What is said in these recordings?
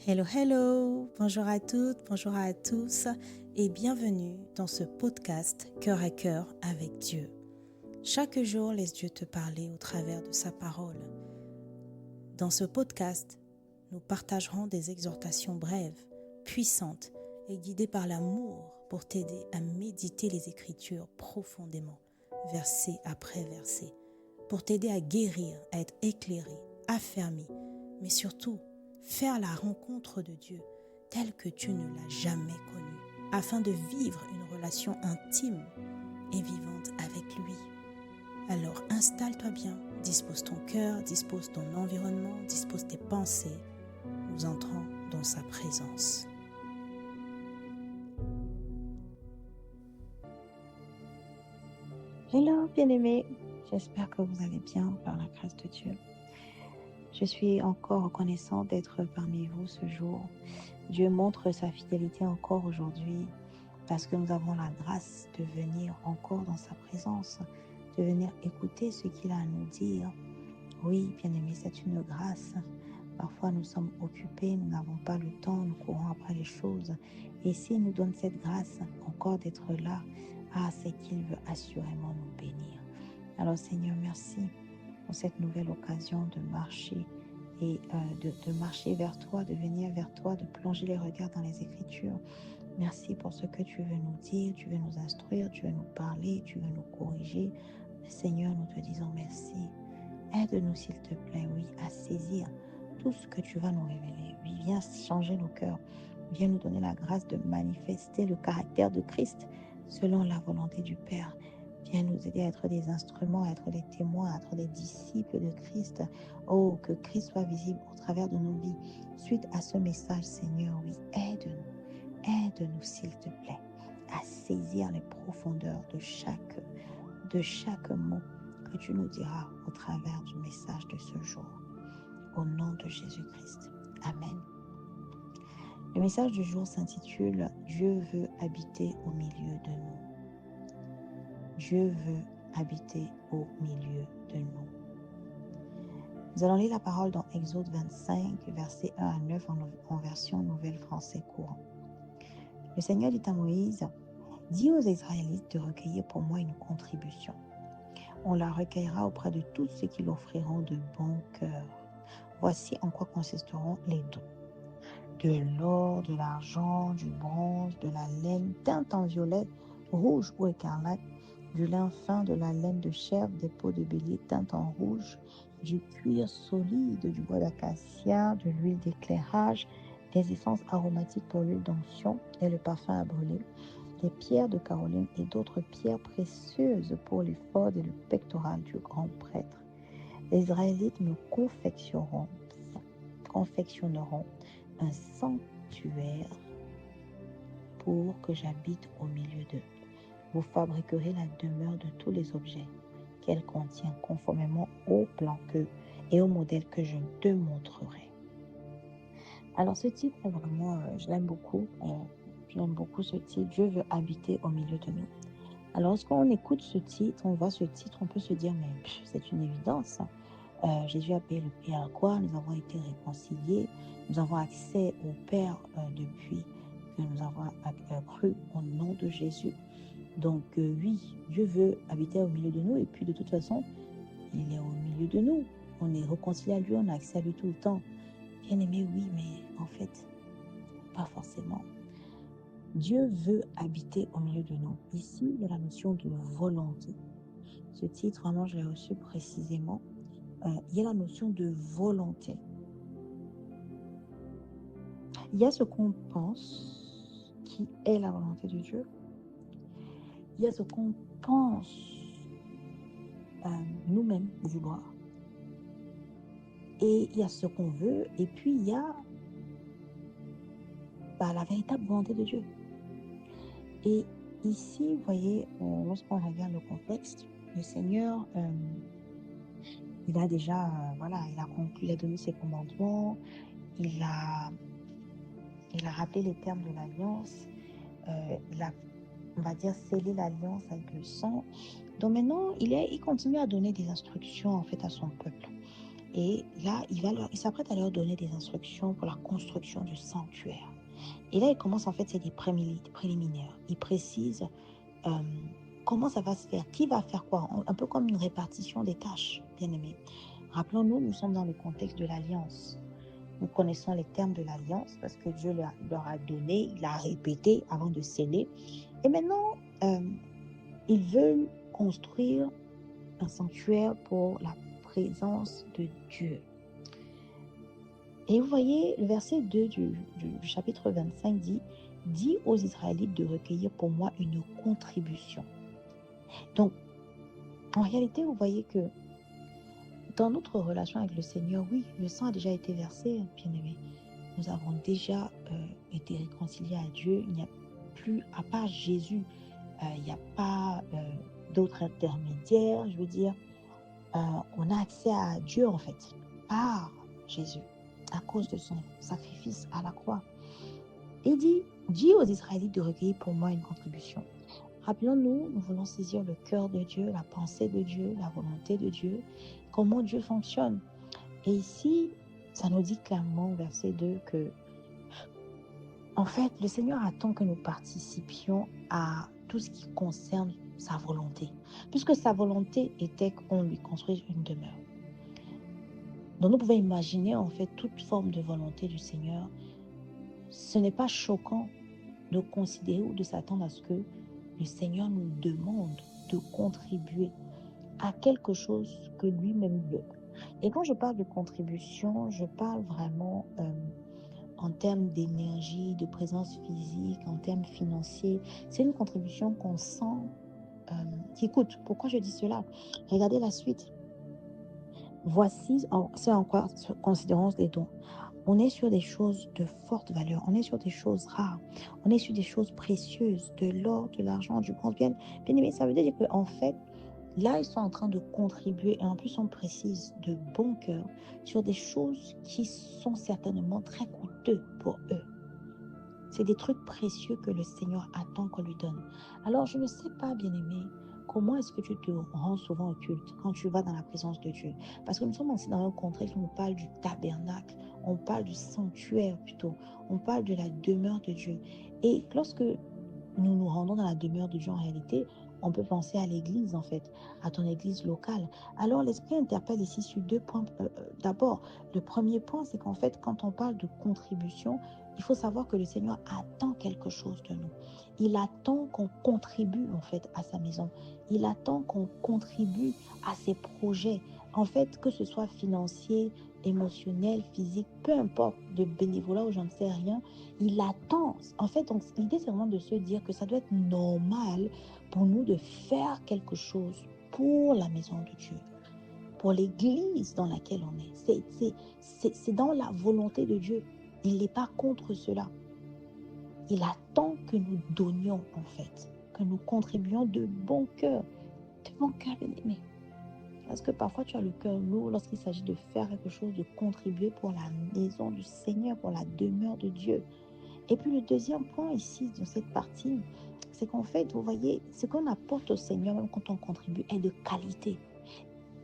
Hello, hello, bonjour à toutes, bonjour à tous et bienvenue dans ce podcast Cœur à cœur avec Dieu. Chaque jour, laisse Dieu te parler au travers de sa parole. Dans ce podcast, nous partagerons des exhortations brèves, puissantes et guidées par l'amour pour t'aider à méditer les Écritures profondément, verset après verset, pour t'aider à guérir, à être éclairé, affermi, mais surtout, faire la rencontre de Dieu telle que tu ne l'as jamais connu, afin de vivre une relation intime et vivante avec lui. Alors installe-toi bien, dispose ton cœur, dispose ton environnement, dispose tes pensées. Nous entrons dans sa présence. Hello bien-aimés, j'espère que vous allez bien par la grâce de Dieu. Je suis encore reconnaissante d'être parmi vous ce jour. Dieu montre sa fidélité encore aujourd'hui parce que nous avons la grâce de venir encore dans sa présence, de venir écouter ce qu'il a à nous dire. Oui, bien-aimés, c'est une grâce. Parfois nous sommes occupés, nous n'avons pas le temps, nous courons après les choses. Et s'il nous donne cette grâce encore d'être là, c'est qu'il veut assurément nous bénir. Alors Seigneur, merci pour cette nouvelle occasion de marcher et de marcher vers toi, de venir vers toi, de plonger les regards dans les Écritures. Merci pour ce que tu veux nous dire, tu veux nous instruire, tu veux nous parler, tu veux nous corriger. Seigneur, nous te disons merci. Aide-nous, s'il te plaît, oui, à saisir tout ce que tu vas nous révéler. Oui, viens changer nos cœurs. Viens nous donner la grâce de manifester le caractère de Christ selon la volonté du Père. Viens nous aider à être des instruments, à être des témoins, à être des disciples de Christ. Oh, que Christ soit visible au travers de nos vies. Suite à ce message, Seigneur, oui, aide-nous. Aide-nous, s'il te plaît, à saisir les profondeurs de chaque mot que tu nous diras au travers du message de ce jour. Au nom de Jésus-Christ. Amen. Le message du jour s'intitule « Dieu veut habiter au milieu de nous ». Dieu veut habiter au milieu de nous. Nous allons lire la parole dans Exode 25, versets 1 à 9 en version Nouvelle Français courant. Le Seigneur dit à Moïse, « Dis aux Israélites de recueillir pour moi une contribution. On la recueillera auprès de tous ceux qui l'offriront de bon cœur. Voici en quoi consisteront les dons. De l'or, de l'argent, du bronze, de la laine teinte en violet, rouge ou écarlate, du lin fin, de la laine de chèvre, des peaux de bélier teintes en rouge, du cuir solide, du bois d'acacia, de l'huile d'éclairage, des essences aromatiques pour l'huile d'onction et le parfum à brûler, des pierres de Caroline et d'autres pierres précieuses pour l'éphod et le pectoral du grand prêtre. Les Israélites me confectionneront un sanctuaire pour que j'habite au milieu d'eux. Vous fabriquerez la demeure de tous les objets qu'elle contient conformément au plan et au modèle que je te montrerai. Alors ce titre est vraiment, je l'aime beaucoup. J'aime beaucoup ce titre. Dieu veut habiter au milieu de nous. Alors lorsqu'on écoute ce titre, on voit ce titre, on peut se dire mais c'est une évidence. Jésus a payé le prix à la croix, nous avons été réconciliés, nous avons accès au Père depuis que nous avons cru au nom de Jésus. Donc oui, Dieu veut habiter au milieu de nous et puis de toute façon, il est au milieu de nous. On est réconcilié à lui, on a accès à lui tout le temps. Bien aimé, oui, mais en fait, pas forcément. Dieu veut habiter au milieu de nous. Ici, il y a la notion de volonté. Ce titre, vraiment, je l'ai reçu précisément. Il y a la notion de volonté. Il y a ce qu'on pense qui est la volonté de Dieu. Il y a ce qu'on pense nous-mêmes vouloir. Et il y a ce qu'on veut. Et puis, il y a la véritable volonté de Dieu. Et ici, vous voyez, lorsqu'on regarde le contexte, le Seigneur, il a déjà, il a conclu, il a donné ses commandements, il a rappelé les termes de l'alliance, il a, on va dire, scellé l'alliance avec le sang. Donc maintenant, il continue à donner des instructions en fait à son peuple. Et là, il s'apprête à leur donner des instructions pour la construction du sanctuaire. Et là, il commence en fait, c'est des préliminaires. Il précise euh, comment ça va se faire, qui va faire quoi, un peu comme une répartition des tâches, bien aimés. Rappelons-nous, nous sommes dans le contexte de l'alliance. Nous connaissons les termes de l'alliance parce que Dieu leur a donné, il a répété avant de sceller. Et maintenant, ils veulent construire un sanctuaire pour la présence de Dieu. Et vous voyez, le verset 2 du chapitre 25 dit, « Dis aux Israélites de recueillir pour moi une contribution. » Donc, en réalité, vous voyez que dans notre relation avec le Seigneur, oui, le sang a déjà été versé, bien-aimé. Nous avons déjà été réconciliés à Dieu. Il n'y a plus, à part Jésus, il n'y a pas d'autres intermédiaires. Je veux dire, on a accès à Dieu, en fait, par Jésus, à cause de son sacrifice à la croix. Il dit, dis aux Israélites de recueillir pour moi une contribution. Rappelons-nous, nous voulons saisir le cœur de Dieu, la pensée de Dieu, la volonté de Dieu, comment Dieu fonctionne. Et ici, ça nous dit clairement, verset 2, que, en fait, le Seigneur attend que nous participions à tout ce qui concerne sa volonté, puisque sa volonté était qu'on lui construise une demeure. Donc, nous pouvons imaginer, en fait, toute forme de volonté du Seigneur. Ce n'est pas choquant de considérer ou de s'attendre à ce que le Seigneur nous demande de contribuer à quelque chose que lui-même veut. Et quand je parle de contribution, je parle vraiment en termes d'énergie, de présence physique, en termes financiers. C'est une contribution qu'on sent qui coûte. Pourquoi je dis cela? Regardez la suite. Voici, c'est encore considérons les dons. On est sur des choses de forte valeur, on est sur des choses rares, on est sur des choses précieuses, de l'or, de l'argent, du bronze. Bien aimé, ça veut dire qu'en fait, là, ils sont en train de contribuer, et en plus, on précise de bon cœur, sur des choses qui sont certainement très coûteuses pour eux. C'est des trucs précieux que le Seigneur attend qu'on lui donne. Alors, je ne sais pas, bien-aimé, comment est-ce que tu te rends souvent au culte quand tu vas dans la présence de Dieu? Parce que nous sommes aussi dans un contexte où on parle du tabernacle, on parle du sanctuaire plutôt, on parle de la demeure de Dieu. Et lorsque nous nous rendons dans la demeure de Dieu en réalité, on peut penser à l'église en fait, à ton église locale. Alors l'Esprit interpelle ici sur deux points. D'abord, le premier point, c'est qu'en fait, quand on parle de contribution, il faut savoir que le Seigneur attend quelque chose de nous. Il attend qu'on contribue en fait à sa maison. Il attend qu'on contribue à ses projets. En fait, que ce soit financier, émotionnel, physique, peu importe, de bénévolat ou j'en sais rien, il attend. En fait, donc, l'idée, c'est vraiment de se dire que ça doit être normal pour nous de faire quelque chose pour la maison de Dieu, pour l'église dans laquelle on est. C'est dans la volonté de Dieu. Il n'est pas contre cela. Il attend que nous donnions, en fait, que nous contribuions de bon cœur, bien-aimé. Parce que parfois, tu as le cœur lourd lorsqu'il s'agit de faire quelque chose, de contribuer pour la maison du Seigneur, pour la demeure de Dieu. Et puis le deuxième point ici, dans cette partie, c'est qu'en fait, vous voyez, ce qu'on apporte au Seigneur, même quand on contribue, est de qualité.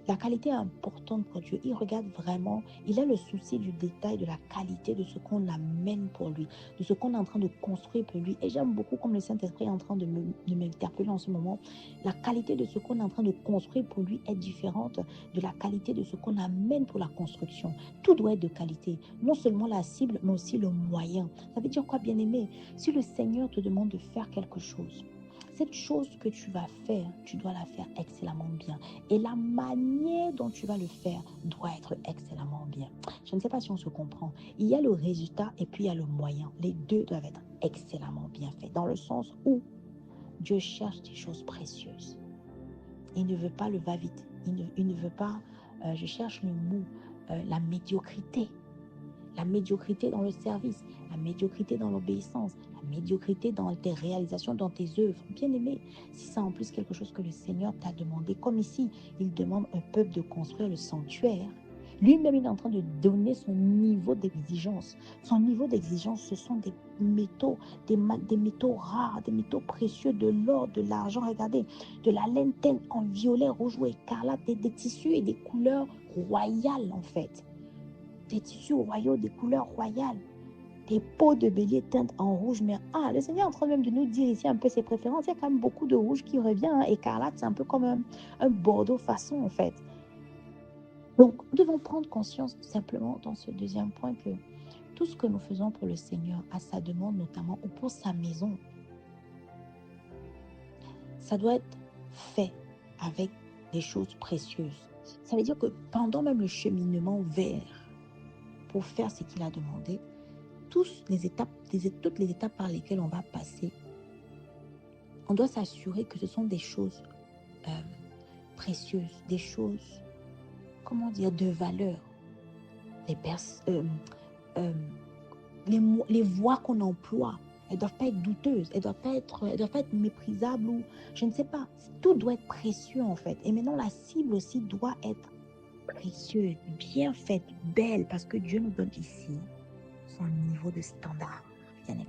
La qualité est importante pour Dieu. Il regarde vraiment, il a le souci du détail, de la qualité de ce qu'on amène pour lui, de ce qu'on est en train de construire pour lui. Et j'aime beaucoup comme le Saint-Esprit est en train de m'interpeller en ce moment. La qualité de ce qu'on est en train de construire pour lui est différente de la qualité de ce qu'on amène pour la construction. Tout doit être de qualité. Non seulement la cible, mais aussi le moyen. Ça veut dire quoi, bien-aimé? Si le Seigneur te demande de faire quelque chose, cette chose que tu vas faire, tu dois la faire excellemment bien. Et la manière dont tu vas le faire doit être excellemment bien. Je ne sais pas si on se comprend. Il y a le résultat et puis il y a le moyen. Les deux doivent être excellemment bien faits. Dans le sens où Dieu cherche des choses précieuses. Il ne veut pas le va-vite. Il ne veut pas, je cherche le mot, la médiocrité. La médiocrité dans le service, la médiocrité dans l'obéissance, la médiocrité dans tes réalisations, dans tes œuvres. Bien aimé, si c'est en plus quelque chose que le Seigneur t'a demandé, comme ici, il demande un peuple de construire le sanctuaire, Lui-même, il est en train de donner son niveau d'exigence. Son niveau d'exigence, ce sont des métaux, des métaux rares, des métaux précieux, de l'or, de l'argent. Regardez, de la laine teinte en violet, rouge ou écarlate, des tissus et des couleurs royales en fait. Des tissus royaux, des couleurs royales. Des peaux de bélier teintes en rouge. Mais le Seigneur est en train même de nous dire ici un peu ses préférences. Il y a quand même beaucoup de rouge qui revient. Écarlate, c'est un peu comme un bordeaux façon en fait. Donc, nous devons prendre conscience simplement dans ce deuxième point que tout ce que nous faisons pour le Seigneur, à sa demande notamment, ou pour sa maison, ça doit être fait avec des choses précieuses. Ça veut dire que pendant même le cheminement vers pour faire ce qu'il a demandé, toutes les étapes par lesquelles on va passer, on doit s'assurer que ce sont des choses précieuses, des choses, comment dire, de valeur. Les voies qu'on emploie, elles ne doivent pas être douteuses, elles ne doivent pas être méprisables ou je ne sais pas. Tout doit être précieux en fait. Et maintenant, la cible aussi doit être précieuse, bien faite, belle, parce que Dieu nous donne ici son niveau de standard, bien aimé.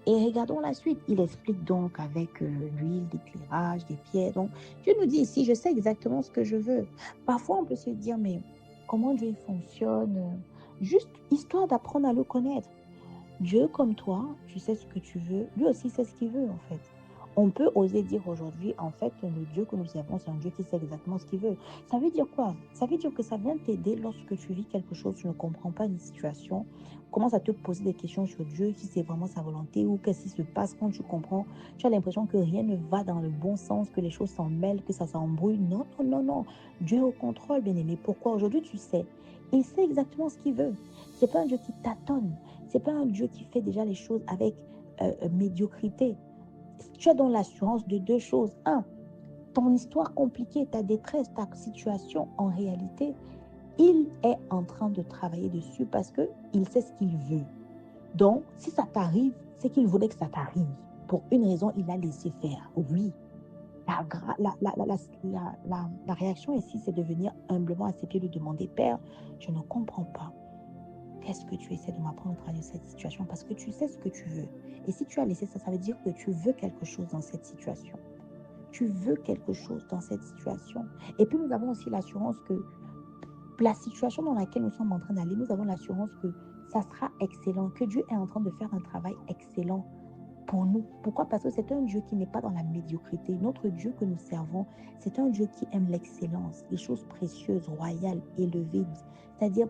Et regardons la suite. Il explique donc avec l'huile, l'éclairage, des pierres. Donc, Dieu nous dit ici, je sais exactement ce que je veux. Parfois, on peut se dire, mais comment Dieu fonctionne? Juste histoire d'apprendre à le connaître. Dieu, comme toi, tu sais ce que tu veux. Lui aussi sait ce qu'il veut, en fait. On peut oser dire aujourd'hui, en fait, le Dieu que nous servons, c'est un Dieu qui sait exactement ce qu'il veut. Ça veut dire quoi? Ça veut dire que ça vient t'aider lorsque tu vis quelque chose, tu ne comprends pas une situation, commence à te poser des questions sur Dieu, si c'est vraiment sa volonté ou qu'est-ce qui se passe quand tu comprends. Tu as l'impression que rien ne va dans le bon sens, que les choses s'en mêlent, que ça s'embrouille. Non, non, non, non. Dieu est au contrôle, bien-aimé. Pourquoi aujourd'hui tu sais? Il sait exactement ce qu'il veut. C'est pas un Dieu qui tâtonne. C'est pas un Dieu qui fait déjà les choses avec médiocrité. Tu as donc l'assurance de deux choses. Un, ton histoire compliquée, ta détresse, ta situation, en réalité, il est en train de travailler dessus parce qu'il sait ce qu'il veut. Donc, si ça t'arrive, c'est qu'il voulait que ça t'arrive. Pour une raison, il a laissé faire. Oui. La réaction ici, c'est de venir humblement à ses pieds lui demander, Père, je ne comprends pas. Qu'est-ce que tu essaies de m'apprendre à travers cette situation? Parce que tu sais ce que tu veux. Et si tu as laissé ça, ça veut dire que tu veux quelque chose dans cette situation. Tu veux quelque chose dans cette situation. Et puis, nous avons aussi l'assurance que la situation dans laquelle nous sommes en train d'aller, nous avons l'assurance que ça sera excellent, que Dieu est en train de faire un travail excellent pour nous. Pourquoi? Parce que c'est un Dieu qui n'est pas dans la médiocrité. Notre Dieu que nous servons, c'est un Dieu qui aime l'excellence, les choses précieuses, royales, élevées, c'est-à-dire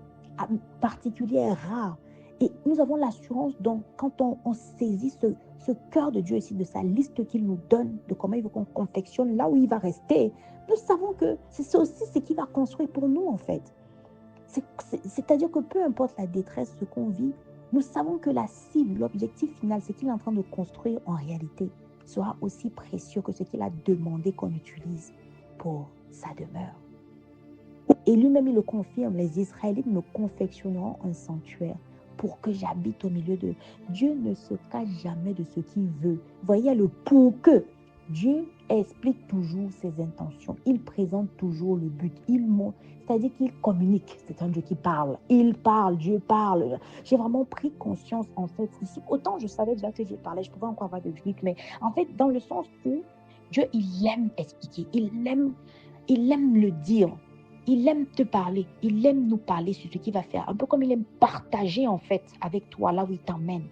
particulières, rares. Et nous avons l'assurance, donc, quand on saisit ce cœur de Dieu ici, de sa liste qu'il nous donne, de comment il veut qu'on confectionne, là où il va rester, nous savons que c'est aussi ce qu'il va construire pour nous, en fait. C'est-à-dire que peu importe la détresse, ce qu'on vit, nous savons que la cible, l'objectif final, ce qu'il est en train de construire en réalité, sera aussi précieux que ce qu'il a demandé qu'on utilise pour sa demeure. Et lui-même, il le confirme, les Israélites me confectionneront un sanctuaire pour que j'habite au milieu d'eux. Dieu ne se cache jamais de ce qu'il veut. Voyez le pour que. Dieu explique toujours ses intentions. Il présente toujours le but. Il montre, c'est-à-dire qu'il communique. C'est un Dieu qui parle. Il parle, Dieu parle. J'ai vraiment pris conscience, en fait, ici. Autant je savais déjà que Dieu parlait, je pouvais encore avoir de trucs, mais en fait, dans le sens où Dieu, il aime expliquer. Il aime le dire. Il aime te parler. Il aime nous parler sur ce qu'il va faire. Un peu comme il aime partager, en fait, avec toi, là où il t'emmène.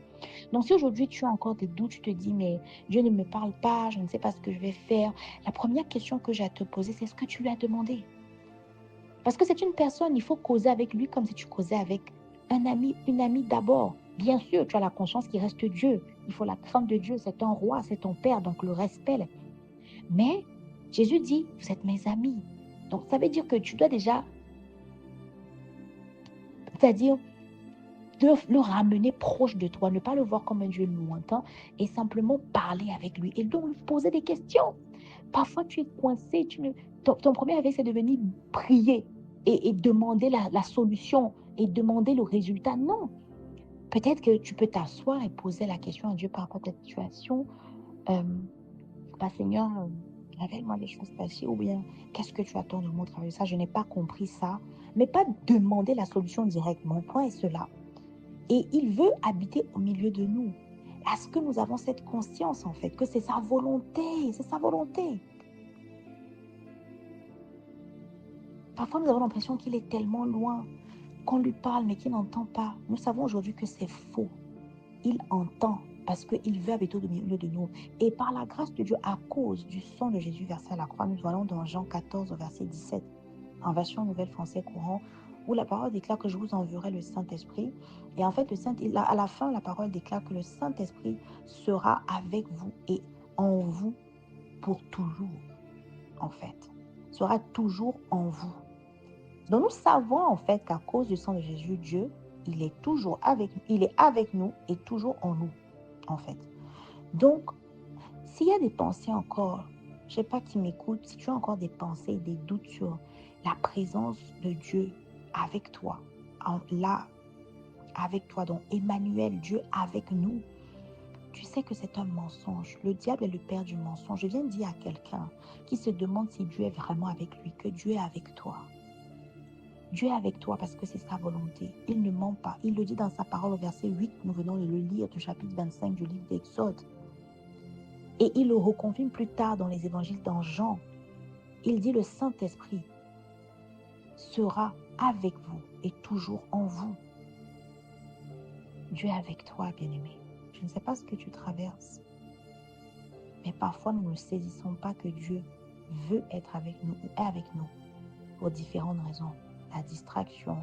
Donc, si aujourd'hui tu as encore des doutes, tu te dis, mais Dieu ne me parle pas, je ne sais pas ce que je vais faire. La première question que j'ai à te poser, c'est ce que tu lui as demandé. Parce que c'est une personne, il faut causer avec lui comme si tu causais avec un ami, une amie d'abord. Bien sûr, tu as la conscience qu'il reste Dieu. Il faut la crainte de Dieu. C'est un roi, c'est ton père, donc le respect. Mais Jésus dit, vous êtes mes amis. Donc, ça veut dire que tu dois déjà, c'est-à-dire, le ramener proche de toi, ne pas le voir comme un Dieu lointain et simplement parler avec lui et donc lui poser des questions. Parfois, tu es coincé, ton premier réveil, c'est de venir prier et demander la solution et demander le résultat. Non. Peut-être que tu peux t'asseoir et poser la question à Dieu par rapport à ta situation. Seigneur, révèle-moi les choses passées ou bien qu'est-ce que tu attends de moi au travers de ça? Je n'ai pas compris ça. mais pas demander la solution directe. Mon point est cela. Et il veut habiter au milieu de nous. Est-ce que nous avons cette conscience, en fait, que c'est sa volonté, c'est sa volonté. Parfois, nous avons l'impression qu'il est tellement loin, qu'on lui parle, mais qu'il n'entend pas. Nous savons aujourd'hui que c'est faux. Il entend parce qu'il veut habiter au milieu de nous. Et par la grâce de Dieu, à cause du sang de Jésus versé à la croix, nous allons dans Jean 14, verset 17, en version Nouvelle Français courant, où la parole déclare que je vous enverrai le Saint-Esprit. Et en fait, à la fin, la parole déclare que le Saint-Esprit sera avec vous et en vous pour toujours, en fait. Sera toujours en vous. Donc nous savons en fait qu'à cause du sang de Jésus, Dieu, il est avec nous et toujours en nous, en fait. Donc, s'il y a des pensées encore, je ne sais pas qui m'écoute, si tu as encore des pensées, des doutes sur la présence de Dieu avec toi, là, avec toi, donc Emmanuel, Dieu avec nous, tu sais que c'est un mensonge. Le diable est le père du mensonge. Je viens de dire à quelqu'un qui se demande si Dieu est vraiment avec lui, que Dieu est avec toi. Dieu est avec toi parce que c'est sa volonté. Il ne ment pas. Il le dit dans sa parole au verset 8, nous venons de le lire du chapitre 25 du livre d'Exode. Et il le reconfirme plus tard dans les évangiles dans Jean. Il dit le Saint-Esprit sera avec vous et toujours en vous. Dieu est avec toi, bien-aimé. Je ne sais pas ce que tu traverses, mais parfois nous ne saisissons pas que Dieu veut être avec nous ou est avec nous pour différentes raisons. La distraction,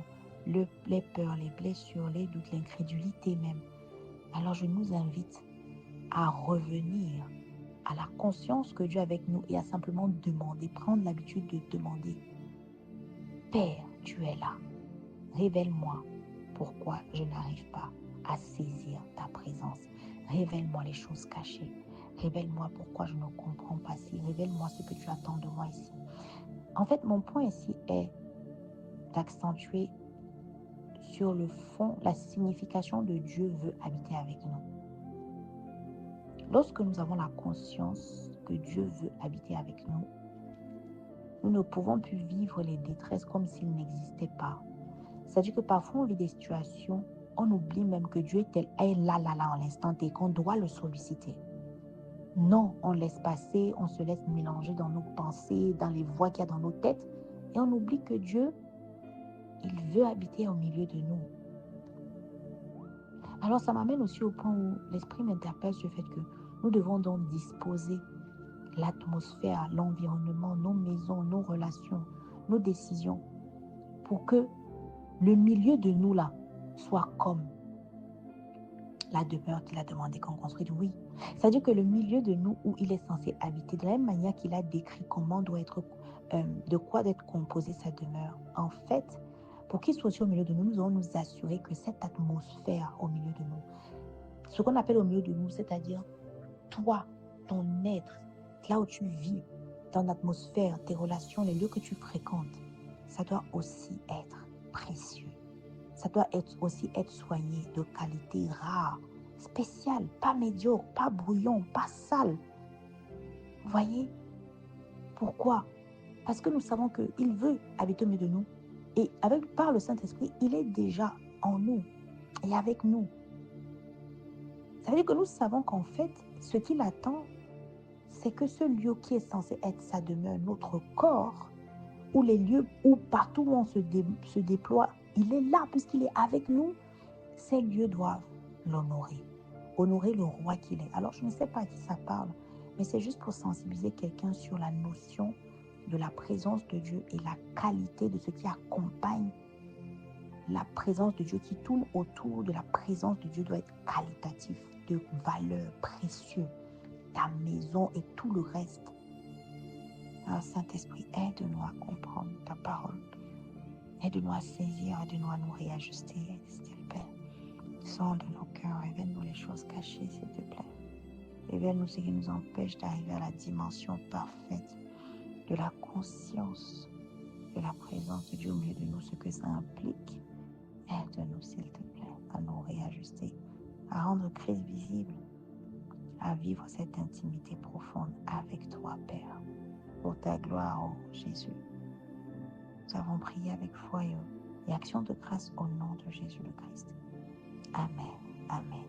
les peurs, les blessures, les doutes, l'incrédulité même. Alors je nous invite à revenir à la conscience que Dieu est avec nous et à simplement demander, prendre l'habitude de demander. Père, tu es là. Révèle-moi pourquoi je n'arrive pas à saisir ta présence. Révèle-moi les choses cachées. Révèle-moi pourquoi je ne comprends pas si. Révèle-moi ce que tu attends de moi ici. En fait, mon point ici est d'accentuer sur le fond la signification de Dieu veut habiter avec nous. Lorsque nous avons la conscience que Dieu veut habiter avec nous, nous ne pouvons plus vivre les détresses comme s'ils n'existaient pas. C'est-à-dire que parfois on vit des situations, on oublie même que Dieu est là en l'instant et qu'on doit le solliciter. Non, on laisse passer, on se laisse mélanger dans nos pensées, dans les voix qu'il y a dans nos têtes et on oublie que Dieu, il veut habiter au milieu de nous. Alors ça m'amène aussi au point où l'Esprit m'interpelle sur le fait que nous devons donc disposer l'atmosphère, l'environnement, nos maisons, nos relations, nos décisions pour que le milieu de nous là soit comme la demeure qu'il a demandé qu'on construise. Oui, c'est-à-dire que le milieu de nous où il est censé habiter, de la même manière qu'il a décrit comment doit être, de quoi doit être composée sa demeure. En fait, pour qu'il soit aussi au milieu de nous, nous devons nous assurer que cette atmosphère au milieu de nous, ce qu'on appelle au milieu de nous, c'est-à-dire toi, ton être, là où tu vis, ton atmosphère, tes relations, les lieux que tu fréquentes, ça doit aussi être précieux. Ça doit aussi être soigné, de qualité rare, spéciale, pas médiocre, pas brouillon, pas sale. Vous voyez? Pourquoi? Parce que nous savons qu'il veut habiter au milieu de nous. Et par le Saint-Esprit, il est déjà en nous et avec nous. Ça veut dire que nous savons qu'en fait, ce qu'il attend, c'est que ce lieu qui est censé être sa demeure, notre corps, ou les lieux où partout où on se déploie, il est là puisqu'il est avec nous. Ces lieux doivent l'honorer, honorer le roi qu'il est. Alors je ne sais pas à qui ça parle, mais c'est juste pour sensibiliser quelqu'un sur la notion de la présence de Dieu et la qualité de ce qui accompagne la présence de Dieu, qui tourne autour de la présence de Dieu doit être qualitatif, de valeur, précieux. Ta maison et tout le reste. Alors Saint-Esprit, aide-nous à comprendre ta parole. Aide-nous à saisir, aide-nous à nous réajuster, s'il te plaît. Sonde nos cœurs, révèle-nous les choses cachées, s'il te plaît. Révèle-nous ce qui nous empêche d'arriver à la dimension parfaite de la conscience de la présence de Dieu au milieu de nous, ce que ça implique. Aide-nous, s'il te plaît, à nous réajuster, à rendre Christ visible, à vivre cette intimité profonde avec toi, Père, pour ta gloire, oh Jésus. Nous avons prié avec foi et action de grâce au nom de Jésus le Christ. Amen. Amen.